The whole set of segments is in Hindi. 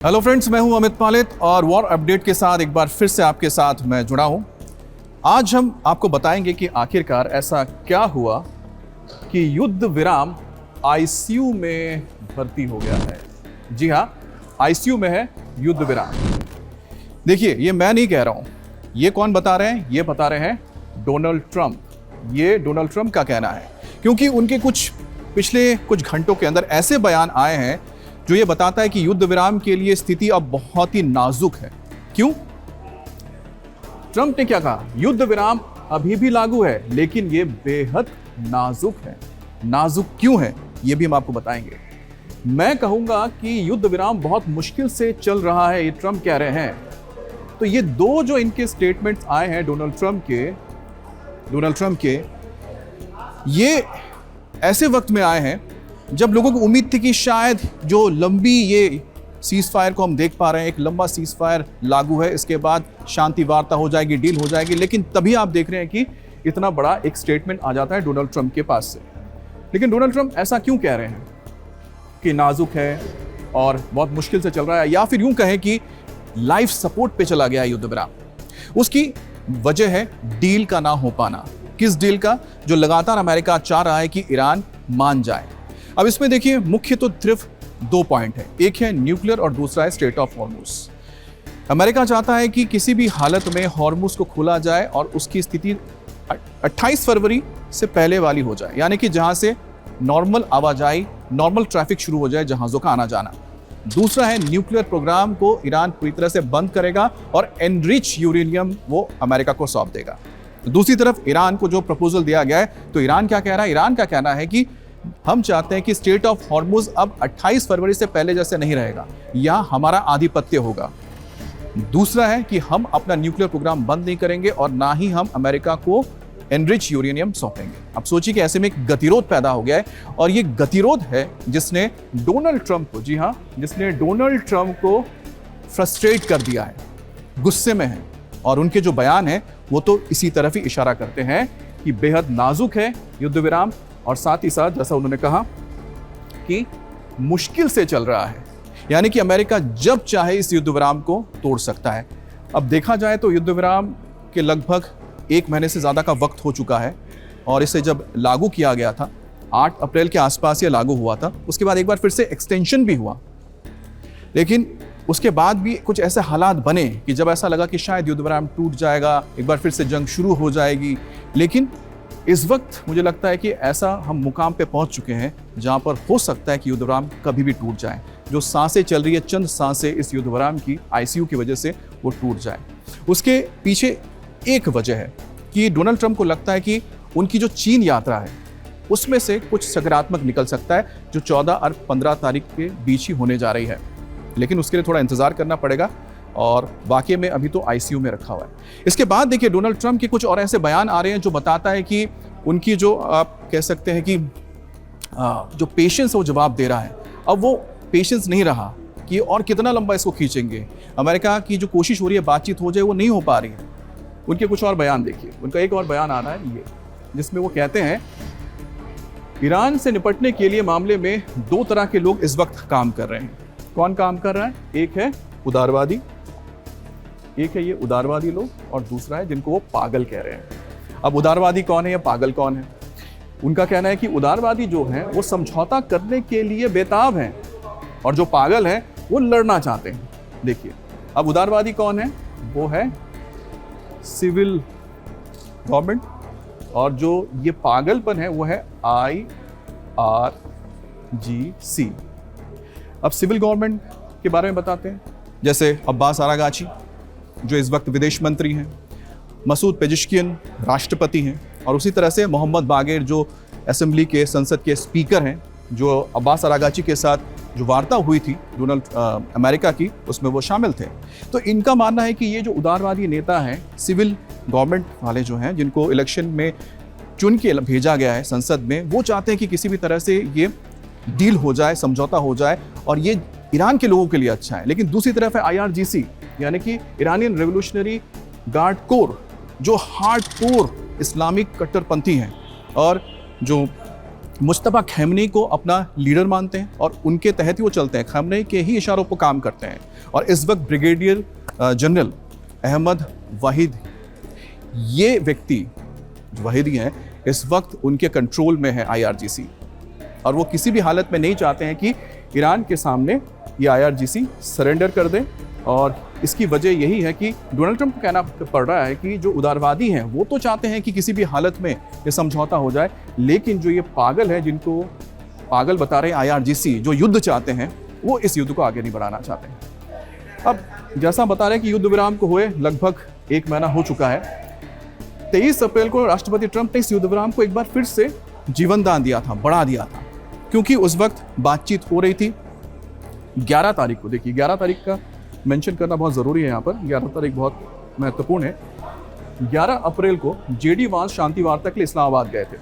हेलो फ्रेंड्स, मैं हूं अमित पालित और वॉर अपडेट के साथ एक बार फिर से आपके साथ मैं जुड़ा हूं। आज हम आपको बताएंगे कि आखिरकार ऐसा क्या हुआ कि युद्ध विराम आईसीयू में भर्ती हो गया है। जी हां, आईसीयू में है युद्ध विराम। देखिए, ये मैं नहीं कह रहा हूं, ये कौन बता रहे हैं? ये बता रहे हैं डोनाल्ड ट्रंप। ये डोनाल्ड ट्रंप का कहना है, क्योंकि उनके पिछले कुछ घंटों के अंदर ऐसे बयान आए हैं जो ये बताता है कि युद्ध विराम के लिए स्थिति अब बहुत ही नाजुक है। क्यों? ट्रंप ने क्या कहा? युद्ध विराम अभी भी लागू है, लेकिन ये बेहद नाजुक है। नाजुक क्यों है, ये भी हम आपको बताएंगे। मैं कहूंगा कि युद्ध विराम बहुत मुश्किल से चल रहा है, ये ट्रंप कह रहे हैं। तो ये दो जो इनके स्टेटमेंट्स आए हैं डोनाल्ड ट्रंप के, ये ऐसे वक्त में आए हैं जब लोगों को उम्मीद थी कि शायद जो लंबी ये सीज फायर को हम देख पा रहे हैं, एक लंबा सीज फायर लागू है, इसके बाद शांति वार्ता हो जाएगी, डील हो जाएगी। लेकिन तभी आप देख रहे हैं कि इतना बड़ा एक स्टेटमेंट आ जाता है डोनाल्ड ट्रंप के पास से। लेकिन डोनाल्ड ट्रंप ऐसा क्यों कह रहे हैं कि नाजुक है और बहुत मुश्किल से चल रहा है, या फिर यूं कहें कि लाइफ सपोर्ट पे चला गया युद्ध विराम? उसकी वजह है डील का ना हो पाना। किस डील का? जो लगातार अमेरिका चाह रहा है कि ईरान मान जाए। अब इसमें देखिए, मुख्य तो सिर्फ दो पॉइंट है। एक है न्यूक्लियर और दूसरा है स्ट्रेट ऑफ हॉर्मुज। अमेरिका चाहता है कि किसी भी हालत में हॉर्मुज को खोला जाए और उसकी स्थिति 28 फरवरी से पहले वाली हो जाए, यानी कि जहां से नॉर्मल आवाजाही, नॉर्मल ट्रैफिक शुरू हो जाए, जहाजों का आना जाना। दूसरा है न्यूक्लियर प्रोग्राम को ईरान पूरी तरह से बंद करेगा और एनरिच यूरेनियम वो अमेरिका को सौंप देगा। दूसरी तरफ ईरान को जो प्रपोजल दिया गया है, तो ईरान क्या कह रहा है? ईरान का कहना है कि हम चाहते हैं कि स्टेट ऑफ हॉर्मुज अब 28 फरवरी से पहले जैसे नहीं रहेगा, यहां हमारा आधिपत्य होगा। दूसरा है कि हम अपना न्यूक्लियर प्रोग्राम बंद नहीं करेंगे और ना ही हम अमेरिका को एनरिच यूरेनियम सौंपेंगे। अब सोचिए कि ऐसे में एक गतिरोध पैदा हो गया है, और ये गतिरोध है जिसने डोनाल्ड ट्रंप को, जी हां, जिसने डोनाल्ड ट्रंप को फ्रस्ट्रेट कर दिया है, गुस्से में है। और उनके जो बयान है वो तो इसी तरफ ही इशारा करते हैं कि बेहद नाजुक है युद्ध विराम, और साथ ही साथ जैसा उन्होंने कहा कि मुश्किल से चल रहा है, यानी कि अमेरिका जब चाहे इस युद्ध विराम को तोड़ सकता है। अब देखा जाए तो युद्ध विराम के लगभग 1 महीने से ज़्यादा का वक्त हो चुका है, और इसे जब लागू किया गया था 8 अप्रैल के आसपास ये लागू हुआ था। उसके बाद एक बार फिर से एक्सटेंशन भी हुआ, लेकिन उसके बाद भी कुछ ऐसे हालात बने कि जब ऐसा लगा कि शायद युद्ध विराम टूट जाएगा, एक बार फिर से जंग शुरू हो जाएगी। लेकिन इस वक्त मुझे लगता है कि ऐसा हम मुकाम पे पहुंच चुके हैं जहां पर हो सकता है कि युद्ध विराम कभी भी टूट जाए। जो सांसें चल रही है, चंद सांसें इस युद्ध विराम की आईसीयू की वजह से वो टूट जाए। उसके पीछे एक वजह है कि डोनाल्ड ट्रंप को लगता है कि उनकी जो चीन यात्रा है उसमें से कुछ सकारात्मक निकल सकता है, जो 14 और 15 तारीख के बीच ही होने जा रही है। लेकिन उसके लिए थोड़ा इंतजार करना पड़ेगा, और वाकई में अभी तो आईसीयू में रखा हुआ है। इसके बाद देखिए, डोनाल्ड ट्रंप के कुछ और ऐसे बयान आ रहे हैं जो बताता है कि उनकी जो आप कह सकते हैं कि जो पेशेंस है वो जवाब दे रहा है। अब वो पेशेंस नहीं रहा कि और कितना लंबा इसको खींचेंगे। अमेरिका की जो कोशिश हो रही है बातचीत हो जाए, वो नहीं हो पा रही है। उनके कुछ और बयान देखिए। उनका एक और बयान आ रहा है ये, जिसमें वो कहते हैं ईरान से निपटने के लिए मामले में 2 तरह के लोग इस वक्त काम कर रहे हैं। कौन काम कर रहा है? एक है उदारवादी, एक है ये उदारवादी लोग, और दूसरा है जिनको वो पागल कह रहे हैं। अब उदारवादी कौन है या पागल कौन है? उनका कहना है कि उदारवादी जो हैं वो समझौता करने के लिए बेताब हैं, और जो पागल हैं वो लड़ना चाहते हैं। देखिए, अब उदारवादी कौन है? वो है सिविल गवर्नमेंट, और जो ये पागलपन है वो है IRGC। अब सिविल गवर्नमेंट के बारे में बताते हैं, जैसे अब्बास आरागाची जो इस वक्त विदेश मंत्री हैं, मसूद पेजिशकियन राष्ट्रपति हैं, और उसी तरह से मोहम्मद बागेर जो असेंबली के, संसद के स्पीकर हैं, जो अब्बास आरागाची के साथ जो वार्ता हुई थी डोनाल्ड अमेरिका की, उसमें वो शामिल थे। तो इनका मानना है कि ये जो उदारवादी नेता हैं, सिविल गवर्नमेंट वाले जो हैं, जिनको इलेक्शन में चुन के भेजा गया है संसद में, वो चाहते हैं कि किसी भी तरह से ये डील हो जाए, समझौता हो जाए, और ये ईरान के लोगों के लिए अच्छा है। लेकिन दूसरी तरफ है IRGC, यानी कि ईरानियन रेवोल्यूशनरी गार्ड कोर, जो हार्डकोर इस्लामिक कट्टरपंथी हैं, और जो मुस्तफा खमेनी को अपना लीडर मानते हैं और उनके तहत ही वो चलते हैं, खमेनी के ही इशारों पर काम करते हैं। और इस वक्त ब्रिगेडियर जनरल अहमद वाहिद, ये व्यक्ति वाहिदी हैं, इस वक्त उनके कंट्रोल में है IRGC, और वो किसी भी हालत में नहीं चाहते हैं कि ईरान के सामने ये IRGC सरेंडर कर दें। और इसकी वजह यही है कि डोनाल्ड ट्रंप को कहना पड़ रहा है कि जो उदारवादी हैं वो तो चाहते हैं कि किसी भी हालत में ये समझौता हो जाए, लेकिन जो ये पागल है, जिनको पागल बता रहे हैं IRGC, जो युद्ध चाहते हैं, वो इस युद्ध को आगे नहीं बढ़ाना चाहते हैं। अब जैसा बता रहे हैं कि युद्ध विराम को हुए लगभग 1 महीना हो चुका है। 23 अप्रैल को राष्ट्रपति ट्रंप ने इस युद्ध विराम को एक बार फिर से जीवन दान दिया था, बढ़ा दिया था, क्योंकि उस वक्त बातचीत हो रही थी 11 तारीख को। देखिए 11 तारीख का मेंशन करना बहुत ज़रूरी है यहाँ पर, 11 तारीख बहुत महत्वपूर्ण है। 11 अप्रैल को JD वांस शांति वार्ता के लिए इस्लामाबाद गए थे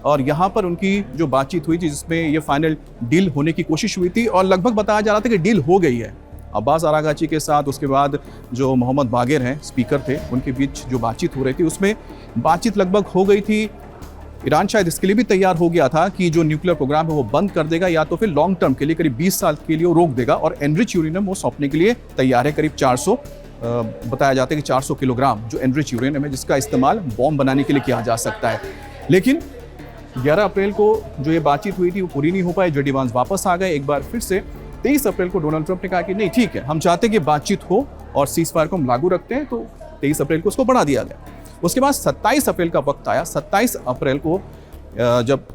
और यहाँ पर उनकी जो बातचीत हुई थी, जिसमें ये फाइनल डील होने की कोशिश हुई थी और लगभग बताया जा रहा था कि डील हो गई है। अब्बास आरागाची के साथ, उसके बाद जो मोहम्मद बागेर हैं, स्पीकर थे, उनके बीच जो बातचीत हो रही थी, उसमें बातचीत लगभग हो गई थी। ईरान शायद इसके लिए भी तैयार हो गया था कि जो न्यूक्लियर प्रोग्राम है वो बंद कर देगा, या तो फिर लॉन्ग टर्म के लिए करीब 20 साल के लिए वो रोक देगा, और एनरिच यूरेनियम वो सौंपने के लिए तैयार है। करीब 400 बताया जाता है कि 400 किलोग्राम जो एनरिच यूरेनियम है, जिसका इस्तेमाल बॉम्ब बनाने के लिए किया जा सकता है। लेकिन 11 अप्रैल को जो ये बातचीत हुई थी वो पूरी नहीं हो पाई। JD वांस वापस आ गए एक बार फिर से। 23 अप्रैल को डोनाल्ड ट्रंप ने कहा कि नहीं ठीक है, हम चाहते हैं कि बातचीत हो और सीज फायर को हम लागू रखते हैं, तो 23 अप्रैल को उसको बढ़ा दिया गया। उसके बाद 27 अप्रैल का वक्त आया। 27 अप्रैल को जब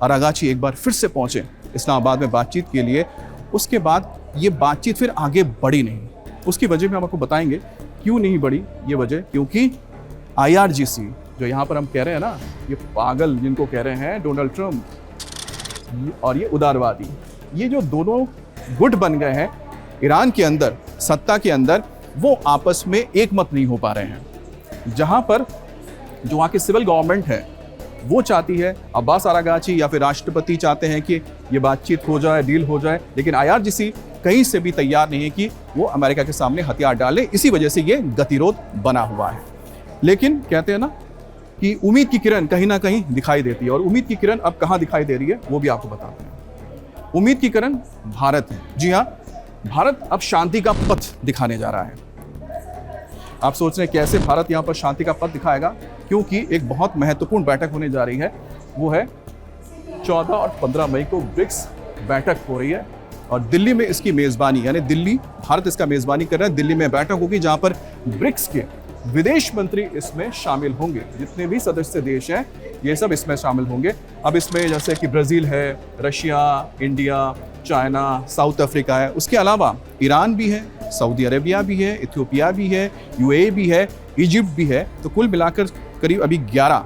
आरागाची एक बार फिर से पहुंचे इस्लामाबाद में बातचीत के लिए, उसके बाद ये बातचीत फिर आगे बढ़ी नहीं। उसकी वजह भी हम आपको बताएंगे क्यों नहीं बढ़ी ये वजह, क्योंकि IRGC जो यहाँ पर हम कह रहे हैं ना, ये पागल जिनको कह रहे हैं डोनाल्ड ट्रंप और ये उदारवादी, ये जो दोनों गुट बन गए हैं ईरान के अंदर, सत्ता के अंदर, वो आपस में एक मत नहीं हो पा रहे हैं। जहाँ पर जो वहाँ की सिविल गवर्नमेंट है वो चाहती है, अब्बास आरागाची या फिर राष्ट्रपति चाहते हैं कि ये बातचीत हो जाए, डील हो जाए, लेकिन IRGC कहीं से भी तैयार नहीं है कि वो अमेरिका के सामने हथियार डाले। इसी वजह से ये गतिरोध बना हुआ है। लेकिन कहते हैं ना कि उम्मीद की किरण कहीं ना कहीं दिखाई देती है, और उम्मीद की किरण अब कहाँ दिखाई दे रही है वो भी आपको बताते हैं। उम्मीद की किरण भारत है। जी हाँ, भारत अब शांति का पथ दिखाने जा रहा है। आप सोच रहे हैं कैसे भारत यहाँ पर शांति का पथ दिखाएगा, क्योंकि एक बहुत महत्वपूर्ण बैठक होने जा रही है। वो है 14 और 15 मई को ब्रिक्स बैठक हो रही है, और दिल्ली में इसकी मेज़बानी, यानी दिल्ली, भारत इसका मेज़बानी कर रहा है। दिल्ली में बैठक होगी जहाँ पर ब्रिक्स के विदेश मंत्री इसमें शामिल होंगे। जितने भी सदस्य देश हैं ये सब इसमें शामिल होंगे। अब इसमें जैसे कि ब्राज़ील है, Russia, India, China, south Africa है, उसके अलावा ईरान भी है, सऊदी अरेबिया भी है, इथियोपिया भी है, UAE भी है, इजिप्ट भी है। तो कुल मिलाकर करीब अभी 11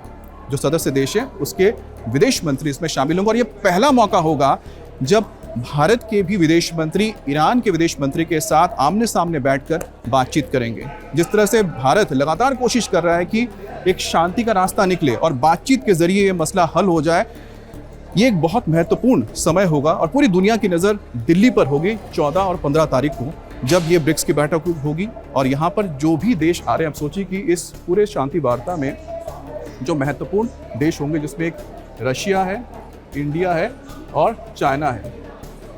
जो सदस्य देश हैं उसके विदेश मंत्री इसमें शामिल होंगे। और ये पहला मौका होगा जब भारत के भी विदेश मंत्री ईरान के विदेश मंत्री के साथ आमने सामने बैठकर बातचीत करेंगे। जिस तरह से भारत लगातार कोशिश कर रहा है कि एक शांति का रास्ता निकले और बातचीत के जरिए ये मसला हल हो जाए, ये एक बहुत महत्वपूर्ण समय होगा और पूरी दुनिया की नज़र दिल्ली पर होगी 14 और 15 तारीख को, जब ये ब्रिक्स की बैठक होगी। और यहाँ पर जो भी देश आ रहे हैं, आप सोचिए कि इस पूरे शांति वार्ता में जो महत्वपूर्ण देश होंगे, जिसमें एक रशिया है, इंडिया है और चाइना है।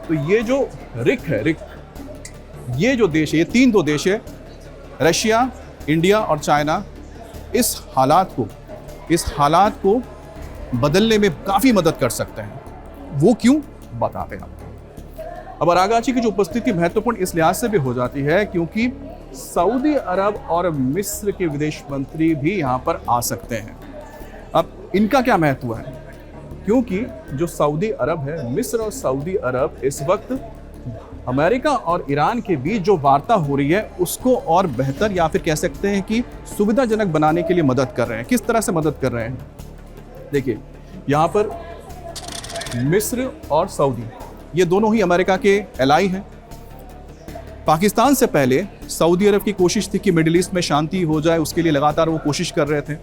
तो ये जो रिक ये जो देश है, ये 3 देश है, रशिया, इंडिया और चाइना, इस हालात को बदलने में काफ़ी मदद कर सकते हैं। वो क्यों, बताते हैं आपको। अब आरागाची की जो उपस्थिति महत्वपूर्ण इस लिहाज से भी हो जाती है क्योंकि सऊदी अरब और मिस्र के विदेश मंत्री भी यहाँ पर आ सकते हैं। अब इनका क्या महत्व है, क्योंकि जो सऊदी अरब है, मिस्र और सऊदी अरब इस वक्त अमेरिका और ईरान के बीच जो वार्ता हो रही है उसको और बेहतर या फिर कह सकते हैं कि सुविधाजनक बनाने के लिए मदद कर रहे हैं। किस तरह से मदद कर रहे हैं, देखिए यहाँ पर मिस्र और सऊदी ये दोनों ही अमेरिका के एलाई हैं। पाकिस्तान से पहले सऊदी अरब की कोशिश थी कि मिडिल ईस्ट में शांति हो जाए, उसके लिए लगातार वो कोशिश कर रहे थे।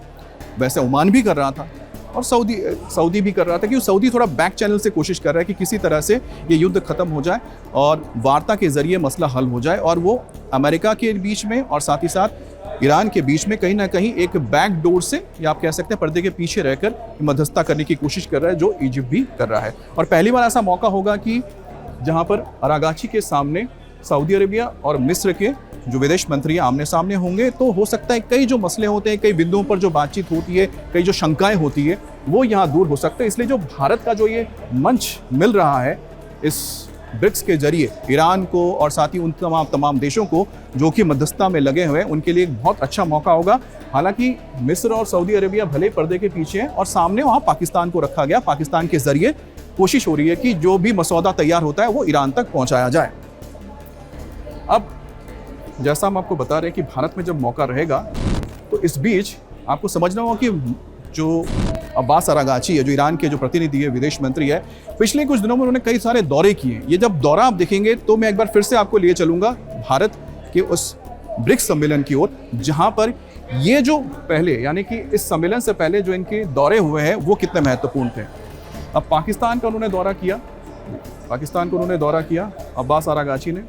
वैसे ओमान भी कर रहा था और सऊदी भी कर रहा था कि सऊदी थोड़ा बैक चैनल से कोशिश कर रहा है कि किसी तरह से ये युद्ध खत्म हो जाए और वार्ता के जरिए मसला हल हो जाए और वो अमेरिका के बीच में और साथ ही साथ ईरान के बीच में कहीं ना कहीं एक बैक डोर से, या आप कह सकते हैं पर्दे के पीछे रहकर मध्यस्थता करने की कोशिश कर रहा है, जो इजिप्ट भी कर रहा है। और पहली बार ऐसा मौका होगा कि जहां पर अरागाची के सामने सऊदी अरेबिया और मिस्र के जो विदेश मंत्री आमने सामने होंगे, तो हो सकता है कई जो मसले होते हैं, कई बिंदुओं पर जो बातचीत होती है, कई जो शंकाएं होती है, वो यहाँ दूर हो सकते हैं। इसलिए जो भारत का जो ये मंच मिल रहा है इस ब्रिक्स के जरिए ईरान को और साथ ही उन तमाम देशों को जो कि मध्यस्थता में लगे हुए हैं, उनके लिए एक बहुत अच्छा मौका होगा। हालांकि मिस्र और सऊदी अरेबिया भले पर्दे के पीछे हैं और सामने वहाँ पाकिस्तान को रखा गया। पाकिस्तान के जरिए कोशिश हो रही है कि जो भी मसौदा तैयार होता है वो ईरान तक पहुँचाया जाए। अब जैसा हम आपको बता रहे हैं कि भारत में जब मौका रहेगा, तो इस बीच आपको समझना होगा कि जो अब्बास अरागाची है, जो ईरान के जो प्रतिनिधि है, विदेश मंत्री है, पिछले कुछ दिनों में उन्होंने कई सारे दौरे किए। ये जब दौरा आप देखेंगे तो मैं एक बार फिर से आपको लिए चलूंगा भारत के उस ब्रिक्स सम्मेलन की ओर, जहां पर ये जो पहले, यानी कि इस सम्मेलन से पहले जो इनके दौरे हुए हैं वो कितने महत्वपूर्ण थे। अब पाकिस्तान का उन्होंने दौरा किया, अब्बास अरागाची ने,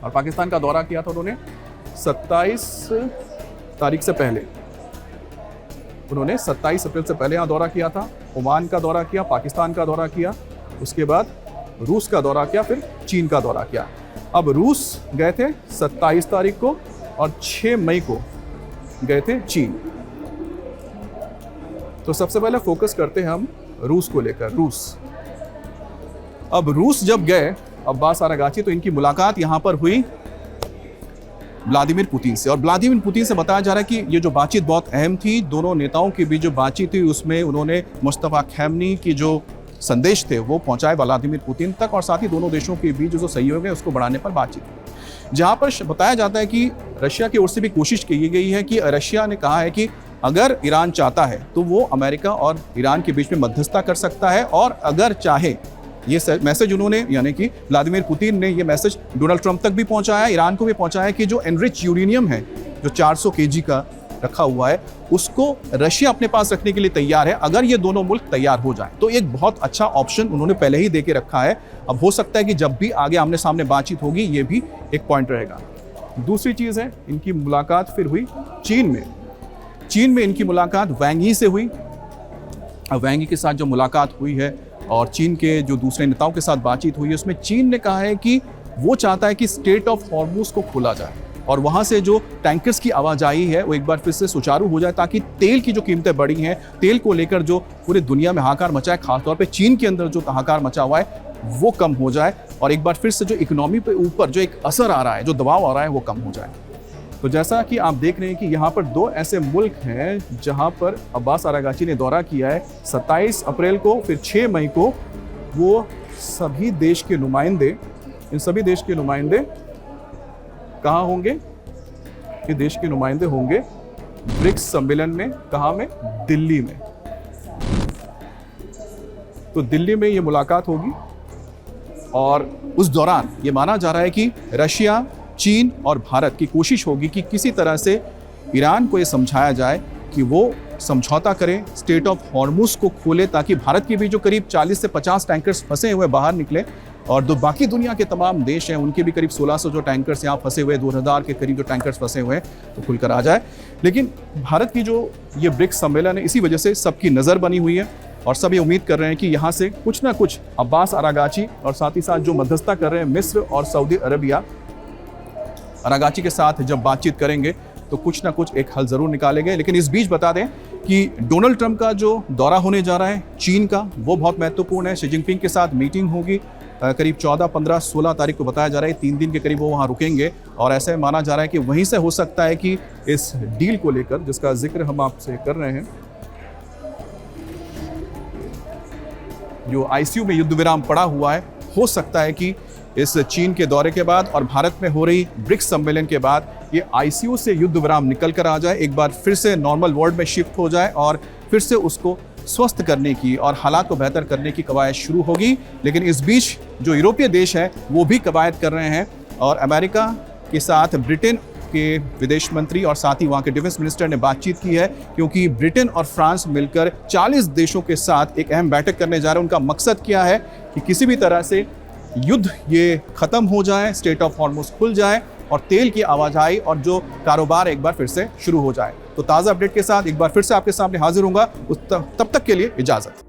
और पाकिस्तान का दौरा किया था उन्होंने 27 तारीख से पहले, उन्होंने 27 अप्रैल से पहले यहाँ दौरा किया था। ओमान का दौरा किया, पाकिस्तान का दौरा किया, उसके बाद रूस का दौरा किया, फिर चीन का दौरा किया। अब रूस गए थे 27 तारीख को और 6 मई को गए थे चीन। तो सबसे पहले फोकस करते हैं हम रूस को लेकर। अब रूस जब गए अब्बास अरागाची, तो इनकी मुलाकात यहाँ पर हुई व्लादिमीर पुतिन से। और व्लादिमीर पुतिन से बताया जा रहा है कि ये जो बातचीत बहुत अहम थी, दोनों नेताओं के बीच जो बातचीत थी उसमें उन्होंने मुस्तफा खैमनी की जो संदेश थे वो पहुंचाए व्लादिमीर पुतिन तक, और साथ ही दोनों देशों के बीच जो सहयोग है उसको बढ़ाने पर बातचीत हुई। जहां पर बताया जाता है कि रशिया की ओर से भी कोशिश की गई है कि रशिया ने कहा है कि अगर ईरान चाहता है तो वो अमेरिका और ईरान के बीच में मध्यस्थता कर सकता है, और अगर चाहे, ये मैसेज उन्होंने, यानी कि व्लादिमीर पुतिन ने ये मैसेज डोनाल्ड ट्रंप तक भी पहुंचाया, ईरान को भी पहुंचाया कि जो एनरिच यूरेनियम है, जो 400 केजी का रखा हुआ है, उसको रशिया अपने पास रखने के लिए तैयार है अगर ये दोनों मुल्क तैयार हो जाएं। तो एक बहुत अच्छा ऑप्शन उन्होंने पहले ही दे के रखा है। अब हो सकता है कि जब भी आगे आमने सामने बातचीत होगी, ये भी एक पॉइंट रहेगा। दूसरी चीज़ है, इनकी मुलाकात फिर हुई चीन में इनकी मुलाकात वैंग यी से हुई। अब वैंग यी के साथ जो मुलाकात हुई है और चीन के जो दूसरे नेताओं के साथ बातचीत हुई है, उसमें चीन ने कहा है कि वो चाहता है कि स्ट्रेट ऑफ हॉर्मुज को खोला जाए और वहाँ से जो टैंकर्स की आवाजाही है वो एक बार फिर से सुचारू हो जाए, ताकि तेल की जो कीमतें बढ़ी हैं, तेल को लेकर जो पूरे दुनिया में हाहाकार मचा है, खासतौर पे चीन के अंदर जो हाहाकार मचा हुआ है, वो कम हो जाए और एक बार फिर से जो इकोनॉमी पे ऊपर जो एक असर आ रहा है, जो दबाव आ रहा है, वो कम हो जाए। तो जैसा कि आप देख रहे हैं कि यहाँ पर दो ऐसे मुल्क हैं जहाँ पर अब्बास अरागाची ने दौरा किया है 27 अप्रैल को, फिर 6 मई को। वो सभी देश के नुमाइंदे, इन सभी देश के नुमाइंदे कहाँ होंगे? ये देश के नुमाइंदे होंगे ब्रिक्स सम्मेलन में। कहाँ में? दिल्ली में। तो दिल्ली में ये मुलाकात होगी और उस दौरान ये माना जा रहा है कि रशिया, चीन और भारत की कोशिश होगी कि किसी तरह से ईरान को ये समझाया जाए कि वो समझौता करे, स्ट्रेट ऑफ हॉर्मुज को खोले, ताकि भारत के भी जो करीब 40 से 50 टैंकर्स फंसे हुए बाहर निकले और जो बाकी दुनिया के तमाम देश हैं उनके भी करीब 1600 जो टैंकर्स यहाँ फंसे हुए, 2000 के करीब जो टैंकर्स फंसे हुए हैं, तो खुलकर आ जाए। लेकिन भारत की जो ये ब्रिक्स सम्मेलन है, इसी वजह से सबकी नज़र बनी हुई है और सब ये उम्मीद कर रहे हैं कि यहाँ से कुछ ना कुछ अब्बास अरागाची और साथ ही साथ जो मध्यस्थता कर रहे हैं मिस्र और सऊदी अरबिया, अरागाची के साथ जब बातचीत करेंगे तो कुछ ना कुछ एक हल जरूर निकालेंगे। लेकिन इस बीच बता दें कि डोनाल्ड ट्रंप का जो दौरा होने जा रहा है चीन का, वो बहुत महत्वपूर्ण है। शी जिनपिंग के साथ मीटिंग होगी करीब 14, 15, 16 तारीख को बताया जा रहा है। 3 दिन के करीब वो वहाँ रुकेंगे और ऐसे माना जा रहा है कि वहीं से हो सकता है कि इस डील को लेकर, जिसका जिक्र हम आपसे कर रहे हैं, जो आईसीयू में युद्ध विराम पड़ा हुआ है, हो सकता है कि इस चीन के दौरे के बाद और भारत में हो रही ब्रिक्स सम्मेलन के बाद ये आईसीयू से युद्ध विराम निकल कर आ जाए, एक बार फिर से नॉर्मल वर्ल्ड में शिफ्ट हो जाए और फिर से उसको स्वस्थ करने की और हालात को बेहतर करने की कवायद शुरू होगी। लेकिन इस बीच जो यूरोपीय देश हैं वो भी कवायद कर रहे हैं और अमेरिका के साथ ब्रिटेन के विदेश मंत्री और साथ ही वहाँ के डिफेंस मिनिस्टर ने बातचीत की है, क्योंकि ब्रिटेन और फ्रांस मिलकर 40 देशों के साथ एक अहम बैठक करने जा रहे हैं। उनका मकसद क्या है कि किसी भी तरह से युद्ध ये ख़त्म हो जाए, स्ट्रेट ऑफ हॉर्मुज खुल जाए और तेल की आवाजाही और जो कारोबार एक बार फिर से शुरू हो जाए। तो ताज़ा अपडेट के साथ एक बार फिर से आपके सामने हाजिर होऊंगा। तब तक के लिए इजाज़त।